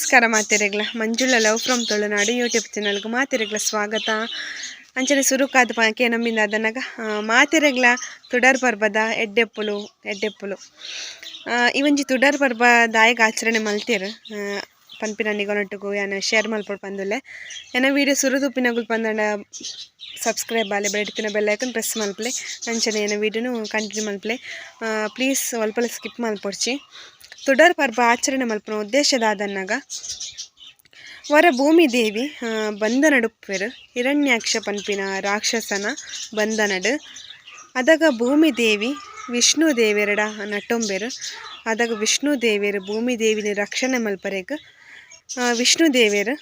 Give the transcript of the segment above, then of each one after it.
ನಮಸ್ಕಾರ ಮಾತೆರೆಗ್ಲ ಮಂಜುಳ love from Tulunadu YouTube ಚಾನಲ್ಗೆ ಮಾತೆರೆಗ್ಲ ಸ್ವಾಗತ. ಅಂಚನೆ ಸುರುಕಾದ ಪಾಕೆ ನಮ್ಮಿಂದ ಅದನ್ನಾಗ ಮಾತೆರೆಗ್ಲ ತುಡರ್ ಪರ್ಬದ ಎಡ್ಡೆಪ್ಪುಲು ಇವಂಜಿ ತುಡರ್ ಪರ್ಬ ದಾಯಗ ಆಚರಣೆ ಮಲ್ತೇರು ಪನ್ಪಿನ ನಿಗೊನೊಟ್ಟುಗು ಯಾನ ಶೇರ್ ಮಲ್ಪೊಡು ಪಂದುಲ್ಲೆ ಏನ ವೀಡಿಯೋ ಸುರುದುಪ್ಪಿನಗುಲು ಪಂದಂಡ ಸಬ್ಸ್ಕ್ರೈಬ್ ಆಲೆ ಬೆಡ್ತಿನ ಬೆಲ್ಲೈಕನ್ ಪ್ರೆಸ್ ಮಲ್ಪಲೆ ಅಂಚನೆ ಏನ ವೀಡಿಯೋನು ಕಂಟಿನ್ಯೂ ಮಲ್ಪಲೆ ಪ್ಲೀಸ್ ಒಲ್ಪಲ ಸ್ಕಿಪ್ ಮಲ್ಪೊಡ್ಚಿ. ತುಡರ್ ಪರ್ಬ ಆಚರಣೆ ಮಲ್ಪನ ಉದ್ದೇಶದಾದನ್ನಾಗ ವರ ಭೂಮಿ ದೇವಿ ಬಂಧನಡುಪ್ಪೆರು ಹಿರಣ್ಯಾಕ್ಷ ಪನ್ಪಿನ ರಾಕ್ಷಸನ ಬಂಧನಡು ಅದಾಗ ಭೂಮಿ ದೇವಿ ವಿಷ್ಣು ದೇವೆರಡ ನಟ್ಟೊಂಬೆರು ಅದಾಗ ವಿಷ್ಣು ದೇವಿಯರು ಭೂಮಿ ದೇವಿನ ರಕ್ಷಣೆ ಮಲ್ಪರೆಗ್ ವಿಷ್ಣು ದೇವಿಯರು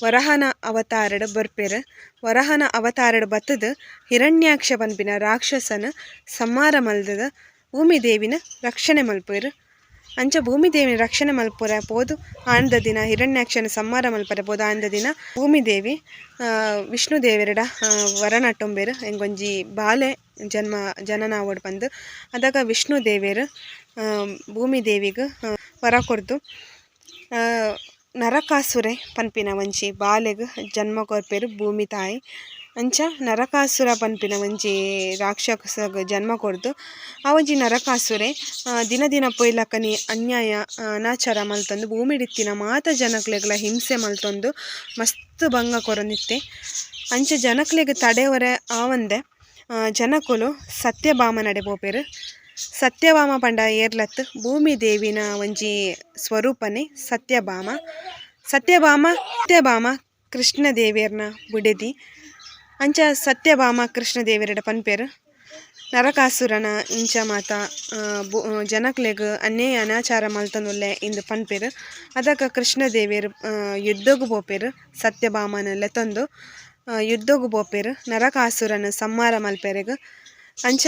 ವರಹನ ಅವತಾರಡು ಬರ್ಪೆರು. ವರಹನ ಅವತಾರಡು ಬತ್ತದ ಹಿರಣ್ಯಾಕ್ಷ ಪನ್ಪಿನ ರಾಕ್ಷಸನ ಸಂಹಾರ ಮಲ್ದದ ಭೂಮಿ ದೇವಿನ ರಕ್ಷಣೆ ಮಲ್ಪೆರು. ಅಂಚ ಭೂಮಿ ದೇವಿನ ರಕ್ಷಣೆ ಮಲ್ಪುರ ಪೋದು ಆಂದ ದಿನ ಹಿರಣ್ಯಾಕ್ಷನ ಸಂಹಾರ ಮಲ್ಪರೆ ಪೋದು ಆಂದ ದಿನ ಭೂಮಿ ದೇವಿ ವಿಷ್ಣು ದೇವೆರಡ ವರನಟ್ಟೊಂಬೆರು ಎಂಗೊಂಜಿ ಬಾಲೆ ಜನನ ಆವಡ್ ಬಂದು ಅದಾಗ ವಿಷ್ಣು ದೇವಿಯರು ಭೂಮಿ ದೇವಿಗೆ ವರ ಕೊಡ್ದು ನರಕಾಸುರೆ ಪನ್ಪಿನ ಒಂಜಿ ಬಾಲೆಗ್ ಜನ್ಮ ಕೊರ್ಪೆರು ಭೂಮಿ ತಾಯಿ. ಅಂಚ ನರಕಾಸುರ ಪನ್ಪಿನ ಒಂಜಿ ರಾಕ್ಷಸಗ್ ಜನ್ಮ ಕೊಡ್ದು ಆ ಒಂಜಿ ನರಕಾಸುರೆ ದಿನ ದಿನ ಪೊಯ್ಲಕ್ಕನಿ ಅನ್ಯಾಯ ಅನಾಚಾರ ಮಲ್ತೊಂದು ಭೂಮಿಡಿತ್ತಿನ ಮಾತ ಜನಕ್ಲೆಗ್ಲ ಹಿಂಸೆ ಮಲ್ತೊಂದು ಮಸ್ತ್ ಭಂಗ ಕೊರೊಂದಿತ್ತೆ. ಅಂಚ ಜನಕ್ಲೆಗ್ ತಡೆವರೆ ಆವಂದೆ ಜನಕುಲು ಸತ್ಯಭಾಮ ನಡೆ ಪೋಪೆರು. ಸತ್ಯಭಾಮ ಪಂಡ ಏರ್ಲತ್ ಭೂಮಿ ದೇವಿನ ಒಂಜಿ ಸ್ವರೂಪನೆ ಸತ್ಯಭಾಮ ಕೃಷ್ಣ ದೇವಿಯರ್ನ ಬುಡೆದಿ. ಅಂಚ ಸತ್ಯಭಾಮ ಕೃಷ್ಣ ದೇವಿಯರಡ ಪನ್ಪೆರು ನರಕಾಸುರನ ಇಂಚ ಮಾತ ಜನಕ್ಲೆಗ್ ಅನ್ಯಾಯ ಅನಾಚಾರ ಮಲ್ತೊಂದುಲ್ಲೆ ಇಂದು ಪನ್ಪೆರು. ಅದಕ್ಕೆ ಕೃಷ್ಣ ದೇವಿಯರು ಯುದ್ಧಗೂ ಪೋಪೆರು ಸತ್ಯಭಾಮನ ಲೆತ್ತೊಂದು ಯುದ್ಧಗೂ ಪೋಪೆರು ನರಕಾಸುರನ ಸಂಹಾರ ಮಲ್ಪೆರೆಗ್. ಅಂಚ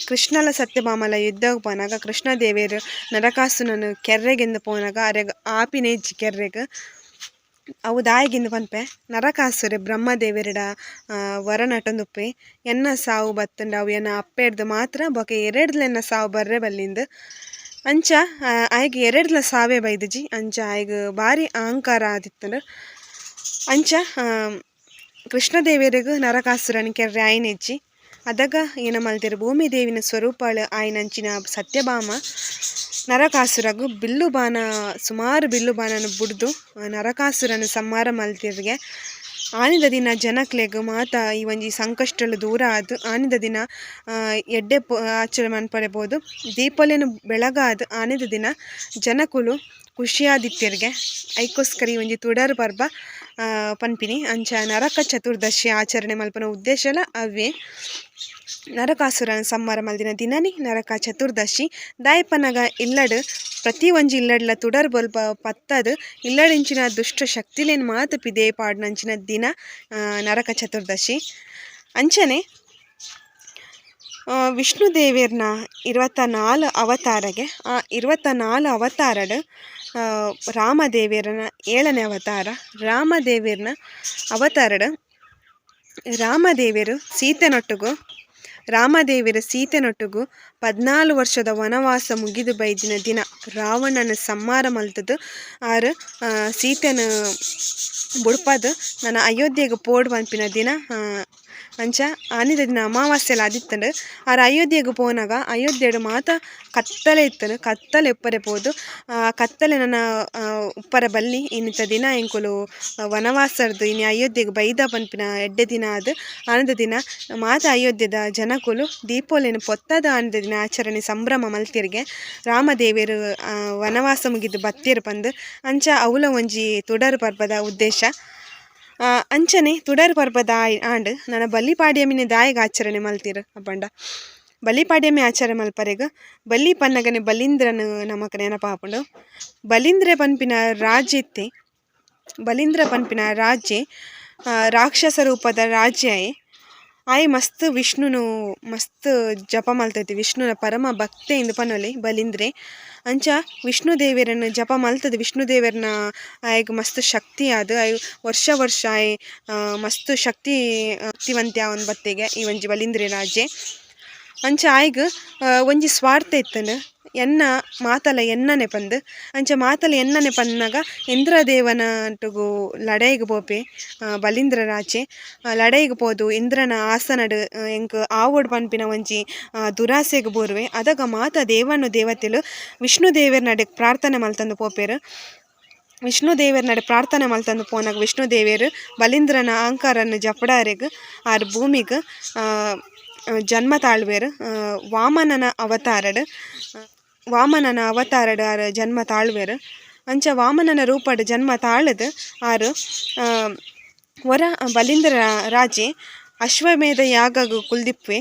ಕೃಷ್ಣಲ ಸತ್ಯಭಾಮಲ ಯುದ್ಧಗೂ ಪೋನಾಗ ಕೃಷ್ಣ ದೇವಿಯರು ನರಕಾಸುರನ ಕೆರ್ರೆಗೆಂದು ಪೋನಾಗ ಅರೆಗ್ ಆಪಿನೇಜ್ ಕೆರ್ರೆಗ್ ಅವು ದಾಯಗಿಂದು ಪನ್ಪೆ ನರಕಾಸುರೆ ಬ್ರಹ್ಮದೇವಿಯರಡ ವರ ನಟೊಂದುಪ್ಪೆ ಎನ್ನ ಸಾವು ಬತ್ತಂಡ ಅವು ಎನ್ನ ಅಪ್ಪೆಡ್ದು ಮಾತ್ರ ಬೊಕ ಎರೆಡ್ಲ ಎನ್ನ ಸಾವು ಬರ್ರೆ ಬಲ್ಲಿಂದು. ಅಂಚ ಆಯ್ಗೆ ಎರೆಡ್ಲ ಸಾವೇ ಬೈದಜಿ ಅಂಚ ಆಯ್ಗೆ ಭಾರಿ ಅಹಂಕಾರ ಆದಿತ್ತಂಡು. ಅಂಚ ಕೃಷ್ಣದೇವಿಯರಿಗೂ ನರಕಾಸುರನ ಕೆರ್ರೆ ಆಯ್ನೆಜ್ಜಿ ಅದಾಗ ಏನ ಮಲ್ತೆರು ಭೂಮಿ ದೇವಿನ ಸ್ವರೂಪಳು ಆಯ್ನಂಚಿನ ಸತ್ಯಭಾಮ ನರಕಾಸುರಗೂ ಸುಮಾರು ಬಿಲ್ಲು ಬಾಣನ ಬುಡ್ದು ನರಕಾಸುರನ ಸಂಹಾರ ಮಲ್ತಿರ್ಗೆ ಆನಿದ ದಿನ ಜನಕ್ಲೆಗ್ ಮಾತ ಈ ಒಂಜಿ ಸಂಕಷ್ಟಲು ದೂರ ಆದು ಆನಿದ ದಿನ ಎಡ್ಡೆ ಆಚರಣೆ ಮನ್ಪರೆಬೋದು ದೀಪಾವಳಿಯನ್ನು ಬೆಳಗಾದು ಆನಿದ ದಿನ ಜನಕುಲು ಖುಷಿಯಾದಿತ್ಯರ್ಗೆ ಐಕೋಸ್ಕರ ಈ ಒಂಜಿ ತುಡರ್ ಪರ್ಬ ಪನ್ಪಿನಿ. ಅಂಚ ನರಕ ಚತುರ್ದಶಿ ಆಚರಣೆ ಮಲ್ಪನ ಉದ್ದೇಶಲ ಅವೇ ನರಕಾಸುರನ ಸಂಹಾರ ಮಲ್ದಿನ ದಿನನಿ ನರಕ ಚತುರ್ದಶಿ ದಾಯಪ್ಪನಗ ಇಲ್ಲಡ್ ಪ್ರತಿ ಒಂಜಿ ಇಲ್ಲಡ್ಲ ತುಡರ್ ಬೊಲ್ಪ ಪತ್ತದು ಇಲ್ಲಡಿಂಚಿನ ದುಷ್ಟ ಶಕ್ತಿಲೇನು ಮಾತು ಪಿದೇ ಪಾಡ್ನಂಚಿನ ದಿನ ನರಕ ಚತುರ್ದಶಿ. ಅಂಚನೆ ವಿಷ್ಣು ದೇವಿಯರ್ನ 24 ಅವತಾರಗೆ ಆ 24 ಅವತಾರಡು ರಾಮದೇವಿಯರನ 7ನೇ ಅವತಾರ. ರಾಮದೇವಿಯರ್ನ ಅವತಾರಡು ರಾಮದೇವಿಯರು ಸೀತೆನೊಟ್ಟುಗು 14 ವರ್ಷದ ವನವಾಸ ಮುಗಿದು ಬೈದಿನ ದಿನ ರಾವಣನ ಸಂಹಾರ ಮಲ್ತದ್ದು ಆರು ಸೀತೆನ ಬುಡ್ಪದು ನನ್ನ ಅಯೋಧ್ಯೆಗೆ ಪೋಡ್ ಪನ್ಪಿನ ದಿನ. ಅಂಚ ಆನಿದ ದಿನ ಅಮಾವಾಸ್ಯೆಲ್ಲ ಆದಿತ್ತಂಡು ಆರ ಅಯೋಧ್ಯೆಗೆ ಪೋನಾಗ ಅಯೋಧ್ಯೆಡು ಮಾತ ಕತ್ತಲೆ ಇತ್ತನು ಕತ್ತಲೆ ಉಪ್ಪರೆ ಪೋದು ಕತ್ತಲೆ ನನ್ನ ಉಪ್ಪರ ಬಲ್ಲಿ ಇನ್ನಿತ ದಿನ ಎಂಕುಲು ವನವಾಸರ್ದು ಇನ್ನು ಅಯೋಧ್ಯೆಗೆ ಬೈದ ಪನ್ಪಿನ ಎಡ್ಡೆ ದಿನ ಅದು ಆನಿದ ದಿನ ಮಾತ ಅಯೋಧ್ಯದ ಜನಕುಲು ದೀಪಾವಳಿಯನ್ನು ಪೊತ್ತದ ಆನಿದ ದಿನ ಆಚರಣೆ ಸಂಭ್ರಮ ಮಲ್ತಿರ್ಗೆ ರಾಮದೇವಿಯರು ವನವಾಸ ಮುಗಿದು ಬತ್ತಿರು ಪಂದು ಅಂಚ ಅವಲ ಒಂಜಿ ತುಡರ್ ಪರ್ಬದ ಉದ್ದೇಶ. ಅಂಚನೆ ತುಡರ್ ಪರ್ಬದ ಆಂಡ್ ನನ್ನ ಬಲಿಪಾಡ್ಯಮಿನ ದಾಯಗ ಆಚರಣೆ ಮಲ್ತಿರು ಅಪ್ಪಂಡ ಬಲಿಪಾಡ್ಯಮಿ ಆಚರಣೆ ಮಲ್ಪರೆಗ ಬಲಿ ಪನ್ನಗನೆ ಬಲೀಂದ್ರನು ನಮಕ್ ನೆನಪಾಪುಂಡು. ಬಲೀಂದ್ರ ಪನ್ಪಿನ ರಾಜ್ಯ ರಾಕ್ಷಸ ರೂಪದ ರಾಜ್ಯ ಆಯ್ ಮಸ್ತ್ ವಿಷ್ಣುನು ಮಸ್ತ್ ಜಪ ಮಲ್ತೈತಿ ವಿಷ್ಣುನ ಪರಮ ಭಕ್ತೆ ಇಂದು ಪನೊಲಿ ಬಲೀಂದ್ರೆ. ಅಂಚ ವಿಷ್ಣು ದೇವಿಯರನ್ನು ಜಪ ಮಲ್ತದ ವಿಷ್ಣು ದೇವಿಯರ್ನ ಆಯ್ಗೆ ಮಸ್ತ್ ಶಕ್ತಿ ಆದು ಆಯ್ ವರ್ಷ ಆಯ್ ಮಸ್ತ್ ಶಕ್ತಿವಂತ್ಯ ಒಂದು ಬತ್ತೆಗೆ ಈ ಒಂಜಿ ಬಲೀಂದ್ರೆ ರಾಜ್ಯ. ಅಂಚ ಆಯ್ಗೆ ಒಂಜಿ ಸ್ವಾರ್ಥ ಇತ್ತಂಡು ಎನ್ನ ಮಾತಲ ಎನ್ನನೆ ಪಂದ್ ಅಂಚ ಮಾತಲ ಎನ್ನನೆ ಪನ್ನಾಗ ಇಂದ್ರದೇವನಟುಗು ಲಡೈಗ್ ಪೋಪೆ ಬಲಿಂದ್ರ ರಾಜೆ ಲಡೈಗ್ ಪೋದು ಇಂದ್ರನ ಆಸನಡ್ ಎಂಕ್ ಆವೋಡ್ ಪನ್ಪಿನ ಒಂಜಿ ದುರಾಸೆಗ್ ಬೋರ್ವೆ ಅದಾಗ ಮಾತ ದೇವನು ದೇವತೆಲು ವಿಷ್ಣು ದೇವರ ನಡೆ ಪ್ರಾರ್ಥನೆ ಮಲ್ತಂದು ಪೋಪೆರ್. ವಿಷ್ಣು ದೇವರ ನಡೆ ಪ್ರಾರ್ಥನೆ ಮಲ್ತಂದು ಪೋನಾಗ ವಿಷ್ಣು ದೇವೇರು ಬಲಿಂದ್ರನ ಅಹಂಕಾರನ್ನು ಜಪಡಾರೆಗ್ ಆರ್ ಭೂಮಿಗ್ ಜನ್ಮ ತಾಳ್ವೇರು. ವಾಮನನ ಅವತಾರಡ್ ಆರು ಜನ್ಮ ತಾಳ್ವೇರು. ಅಂಚ ವಾಮನನ ರೂಪಡ್ ಜನ್ಮ ತಾಳದ್ ಆರು ವರ ಬಲಿಂದ್ರ ರಾಜೆ ಅಶ್ವಮೇಧ ಯಾಗಗ್ ಕುಲ್ದಿಪ್ವೆ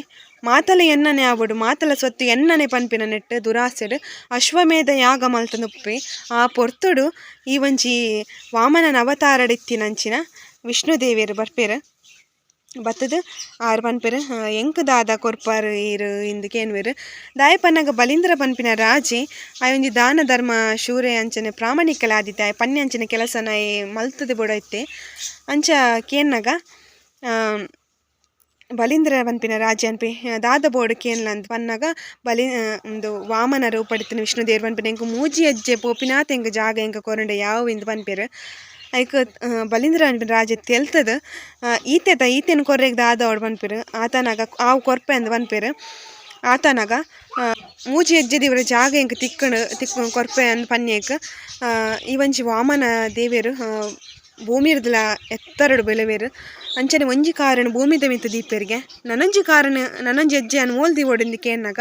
ಮಾತಲ ಎನ್ನನೆ ಆವಡು ಮಾತಲ ಸೊತ್ತು ಎನ್ನನೆ ಪನ್ಪಿನ ನೆಟ್ ದುರಾಸೆಡ್ ಅಶ್ವಮೇಧ ಯಾಗ ಮಲ್ತನುಪ್ಪೆ ಆ ಪೊರ್ತುಡು ಈ ಒಂಜಿ ವಾಮನನ ಅವತಾರಡಿತ್ತಿನಂಚಿನ ವಿಷ್ಣು ದೇವಿಯರು ಬರ್ಪೆರ್. ಬತ್ತದ ಆರು ಪನ್ಪೆರ್ ಎಂಕ್ ದಾದ ಕೊರ್ಪಾರ್ ಈರು ಇಂದು ಕೇನ್ವೆರ್ ದಾಯ ಪನ್ನಗ ಬಲಿಂದ್ರ ಪನ್ಪಿನ ರಾಜೆ ಆಯ್ ಒಂಜಿ ದಾನ ಧರ್ಮ ಶೂರೆ ಅಂಚನೆ ಪ್ರಾಮಾಣಿಕಲ ಆದಿತ್ತೆ ಆಯ್ ಪನ್ನೆ ಅಂಚಿನ ಕೆಲಸನ ಮಲ್ತದೆ ಬೊಡೈತೆ ಅಂಚ ಕೇನ್ನಗ ಬಲಿಂದ್ರ ಪನ್ಪಿನ ರಾಜೆ ಅನ್ಪೆ ದಾದ ಬೋರ್ಡ್ ಕೇನ್ಲ ಅಂತ ಪನ್ನಾಗ ಒಂದು ವಾಮನ ರೂಪಡಿತ್ತಿನ ವಿಷ್ಣು ದೇವ್ರ ಪನ್ಪಿನ ಎಂಕ್ ಮೂಜಿ ಹೆಜ್ಜೆ ಪೋಪಿನಾತ್ ಎಂಕ್ ಜಾಗ ಎಂಕ್ ಕೊರಂಡೆ ಯಾವ ಇಂದು ಪನ್ಪೆರ್ ಐಕ್ ಬಲಿಂದ್ರ ಪನ್ಪಿನ ರಾಜೆ ತೆಲ್ತದ ಈತೆನ ಕೊರ್ರೆಗ್ ದಾದ ಅವಡು ಪನ್ಪೆರ್ ಆತನಾಗ ಆವು ಕೊರ್ಪೆ ಅಂದ್ ಪನ್ಪೆರ್ ಆತನಾಗ ಮೂಜಿ ಹೆಜ್ಜೆ ದೇವರ ಜಾಗ ಎಂಕ್ ತಿಕ್ಕ ಕೊರ್ಪೆ ಅಂದ್ ಪನ್ಯೇಕ್ ಈ ಒಂಜಿ ವಾಮನ ದೇವಿಯರು ಭೂಮಿರ್ದಲ ಎತ್ತರಡು ಬೆಳೆವೇರು ಅಂಚನೆ ಒಂಜಿ ಕಾರಣ ಭೂಮಿದ ಮಿತ್ತ ದೀಪೆರ್ಗೆ ನನಂಜಿ ಹೆಜ್ಜೆ ಅನ್ನು ಮೋಲ್ದಿ ಓಡಿಂದು ಕೇನ್ನಾಗ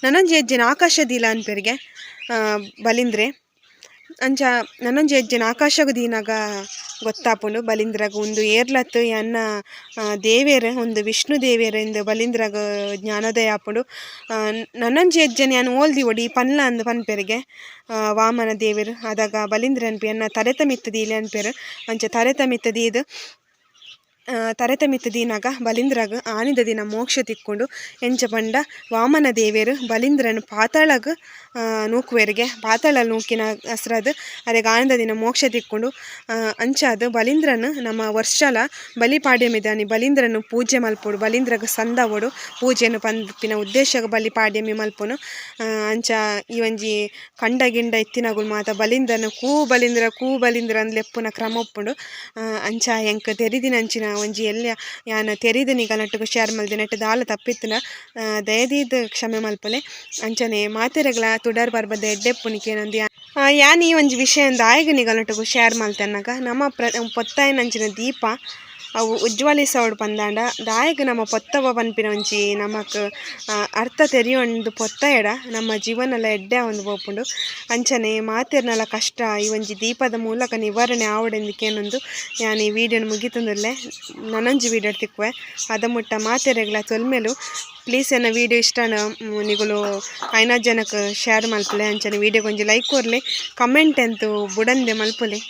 ನನಂಜಿ ಹೆಜ್ಜೆನ ಆಕಾಶ ದೀಲ ಅನ್ಪೆರ್ಗೆ ಬಲಿಂದ್ರೆ ಅಂಚ ನನಂಜಿ ಹೆಜ್ಜೆನ ಆಕಾಶಗೂ ದೀನಾಗ ಗೊತ್ತಾಪುಂಡು ಬಲಿಂದ್ರಗ ಒಂದು ಏರ್ಲತ್ತು ಎನ್ನ ದೇವೇರು ಒಂದು ವಿಷ್ಣು ದೇವೇರು ಇಂದು ಬಲಿಂದ್ರಗ ಜ್ಞಾನೋದಯ ಆಪುಂಡು. ನನಂಜಿ ಹೆಜ್ಜೆನ ನಾನು ಓಲ್ದಿ ಓಡಿ ಪನ್ಲ ಅಂದು ಪನ್ಪೆರ್ಗೆ ವಾಮನ ದೇವೇರು ಅದಾಗ ಬಲಿಂದ್ರ ಅನ್ಪಿ ಎನ್ನ ತರೆತ ಮಿತ್ತ ದೀಲೆ ಅನ್ಪೆರ್ ಅಂಚ ತರೆತ ಮಿತ್ತ ದೀನಾಗ ಬಲಿಂದ್ರಗ ಆನಿದ ದಿನ ಮೋಕ್ಷ ತಿಕ್ಕೊಂಡು ಎಂಚ ಪಂಡ ವಾಮನ ದೇವೇರು ಬಲಿಂದ್ರನು ಪಾತಾಳಗ್ ನೂಕುವೆರ್ಗೆ ಪಾತಾಳ ನೂಕಿನ ಹೆಸ್ರದು ಅರೆಗೆ ಆನಿದ ದಿನ ಮೋಕ್ಷ ತಿಕ್ಕೊಂಡು ಅಂಚಾದ ಬಲಿಂದ್ರನು ನಮ್ಮ ವರ್ಷಲ ಬಲಿಪಾಡ್ಯಮಿದಾನಿ ಬಲಿಂದ್ರನು ಪೂಜೆ ಮಲ್ಪೊಡು ಬಲಿಂದ್ರಗ ಸಂದವಡು ಪೂಜೆಯನ್ನು ಪಂಪಿನ ಉದ್ದೇಶಗ ಬಲಿಪಾಡ್ಯಮಿ ಮಲ್ಪುನು. ಅಂಚ ಈ ಒಂಜಿ ಕಂಡ ಗಿಂಡ ಇತ್ತಿನಗುಲು ಮಾತ ಬಲಿಂದ್ರನು ಕೂ ಬಲಿಂದ್ರ ಅಂದ್ ಲೆಪ್ಪುನ ಕ್ರಮ ಉಪ್ಪುಂಡು. ಅಂಚ ಎಂಕ್ ತೆರಿದಿನಂಚಿನ ಒಂಜಿ ಎಲ್ಲ ಯಾನ್ ತೆರಿದನಿಗ ನಟ್ಟುಗು ಶೇರ್ ಮಲ್ದೆ ನೆಟ್ಟು ದಾಲ ತಪ್ಪಿತ್ತಿನ ದಯದೀದ್ ಕ್ಷಮೆ ಮಲ್ಪಲೆ. ಅಂಚನೆ ಮಾತೆರೆಗ್ಲ ತುಡರ್ ಬರ್ಬದ ಎಡ್ಡೆಪ್ಪುನಿಕೇನೊಂದು ಯಾನ್ ಈ ಒಂಜಿ ವಿಷಯಂದ ಆಯ್ಗನಿಗ ನಟ್ಟುಗು ಶೇರ್ ಮಲ್ತೆನ್ನಗ ನಮ್ಮ ಪೊತ್ತಾಯಿನಂಚಿನ ದೀಪ ಅವು ಉಜ್ವಲಿಸೋಡು ಪಂದಾಂಡ ದಾಯಗ್ ನಮ್ಮ ಪೊತ್ತವ ಪನ್ಪಿನ ಒಂಜಿ ನಮಕ್ ಅರ್ಥ ತೆರಿಯೊಂದು ಪೊತ್ತಯಡ ನಮ್ಮ ಜೀವನಲ ಎಡ್ಡೆ ಒಂದು ಪೋಪುಂಡು. ಅಂಚನೆ ಮಾತೆರ್ನಲ ಕಷ್ಟ ಈ ಒಂಜಿ ದೀಪದ ಮೂಲಕ ನಿವಾರಣೆ ಆವಡೆಂದಿಕೇನೊಂದು ಯಾನ್ ಈ ವಿಡಿಯೋನ ಮುಗಿತಂದುಲ್ಲೆ ನನೊಂಜಿ ವಿಡಿಯೋ ತಿಕ್ಕುವೆ ಅದ ಮುಟ್ಟ ಮಾತೆರೆಗ್ಲ ತೊಲ್ಮೆಲು ಪ್ಲೀಸ್ ಎನ್ನ ವಿಡಿಯೋ ಇಷ್ಟನ ನಿಗುಲು ಐನಾರು ಜನಕ್ಕೆ ಶೇರ್ ಮಲ್ಪಲೆ ಅಂಚನೆ ವಿಡಿಯೋಗೆ ಒಂಜಿ ಲೈಕ್ ಕೊರ್ಲೆ ಕಮೆಂಟ್ ಎಂತು ಬುಡಂದೆ ಮಲ್ಪುಲೆ.